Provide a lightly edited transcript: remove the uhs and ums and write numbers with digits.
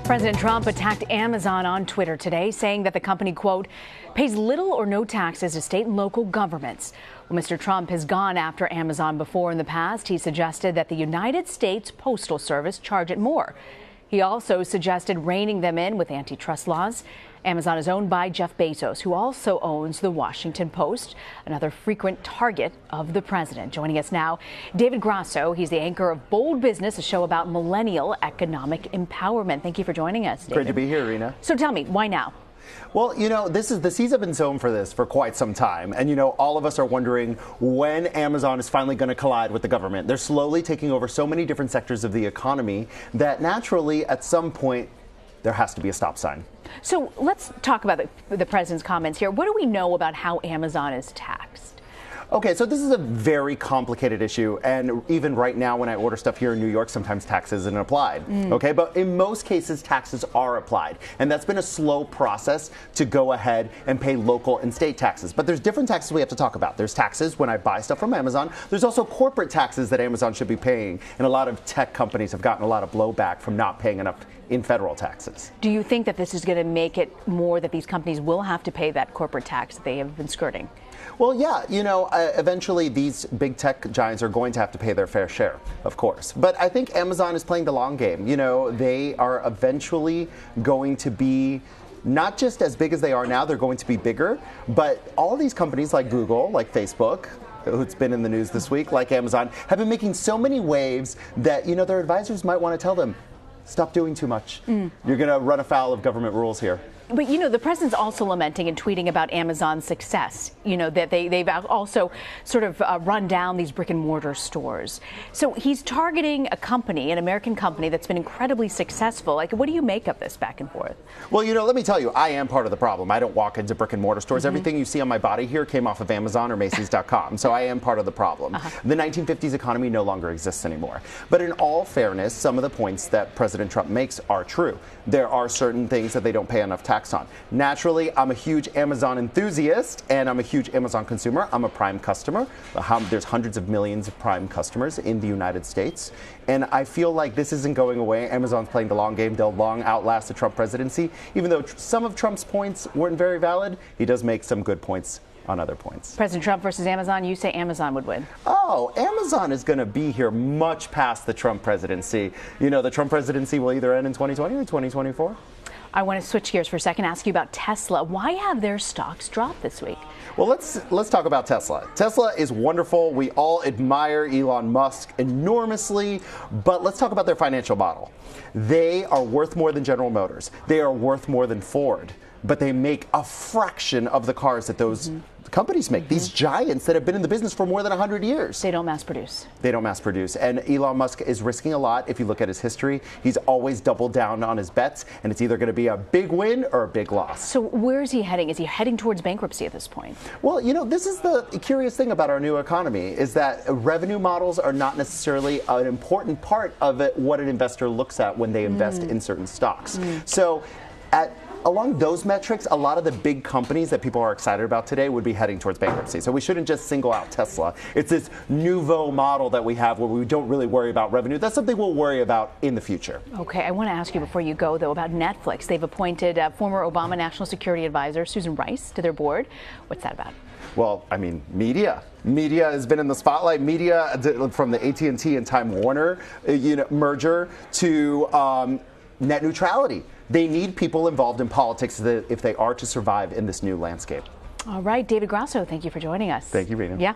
President Trump attacked Amazon on Twitter today, saying that the company, quote, pays little or no taxes to state and local governments. Well, Mr. Trump has gone after Amazon before in the past. He suggested that the United States Postal Service charge it more. He also suggested reining them in with antitrust laws. Amazon is owned by Jeff Bezos, who also owns the Washington Post, another frequent target of the president. Joining us now, David Grasso. He's the anchor of Bold Business, a show about millennial economic empowerment. Thank you for joining us, David. Great to be here, Rena. So tell me, why now? Well, you know, the seeds have been sown for this for quite some time. And, you know, all of us are wondering when Amazon is finally going to collide with the government. They're slowly taking over so many different sectors of the economy that naturally, at some point, there has to be a stop sign. So let's talk about the president's comments here. What do we know about how Amazon is taxed? Okay, so this is a very complicated issue, and even right now when I order stuff here in New York, sometimes tax isn't applied, okay? But in most cases, taxes are applied, and that's been a slow process to go ahead and pay local and state taxes. But there's different taxes we have to talk about. There's taxes when I buy stuff from Amazon. There's also corporate taxes that Amazon should be paying, and a lot of tech companies have gotten a lot of blowback from not paying enough in federal taxes. Do you think that this is going to make it more that these companies will have to pay that corporate tax that they have been skirting? Well, yeah, you know, eventually these big tech giants are going to have to pay their fair share, of course. But I think Amazon is playing the long game. You know, they are eventually going to be not just as big as they are now, they're going to be bigger. But all these companies like Google, like Facebook, who's been in the news this week, like Amazon, have been making so many waves that, you know, their advisors might want to tell them, stop doing too much. You're going to run afoul of government rules here. But, you know, the president's also lamenting and tweeting about Amazon's success, you know, that they've also sort of run down these brick and mortar stores. So he's targeting a company, an American company that's been incredibly successful. Like, what do you make of this back and forth? Well, you know, let me tell you, I am part of the problem. I don't walk into brick and mortar stores. Everything you see on my body here came off of Amazon or Macy's.com. So I am part of the problem. The 1950s economy no longer exists anymore. But in all fairness, some of the points that President Trump makes are true. There are certain things that they don't pay enough tax on. Naturally, I'm a huge Amazon enthusiast and I'm a huge Amazon consumer. I'm a Prime customer. There's hundreds of millions of Prime customers in the United States. And I feel like this isn't going away. Amazon's playing the long game. They'll long outlast the Trump presidency. Even though some of Trump's points weren't very valid, he does make some good points on other points. President Trump versus Amazon, you say Amazon would win. Oh, Amazon is going to be here much past the Trump presidency. You know, the Trump presidency will either end in 2020 or 2024. I want to switch gears for a second, ask you about Tesla. Why have their stocks dropped this week? Well, let's talk about Tesla. Tesla is wonderful. We all admire Elon Musk enormously, but let's talk about their financial model. They are worth more than General Motors. They are worth more than Ford, but they make a fraction of the cars that those companies make. These giants that have been in the business for more than 100 years. They don't mass produce. They don't mass produce. And Elon Musk is risking a lot. If you look at his history, he's always doubled down on his bets, and it's either going to be a big win or a big loss. So where is he heading? Is he heading towards bankruptcy at this point? Well, you know, this is the curious thing about our new economy is that revenue models are not necessarily an important part of it, what an investor looks at when they invest in certain stocks. So along those metrics, a lot of the big companies that people are excited about today would be heading towards bankruptcy. So we shouldn't just single out Tesla. It's this nouveau model that we have where we don't really worry about revenue. That's something we'll worry about in the future. Okay, I want to ask you before you go, though, about Netflix. They've appointed former Obama National Security Advisor Susan Rice to their board. What's that about? Well, I mean, media. Media has been in the spotlight. Media, from the AT&T and Time Warner merger to net neutrality. They need people involved in politics if they are to survive in this new landscape. All right, David Grasso, thank you for joining us. Thank you, Rena. Yeah.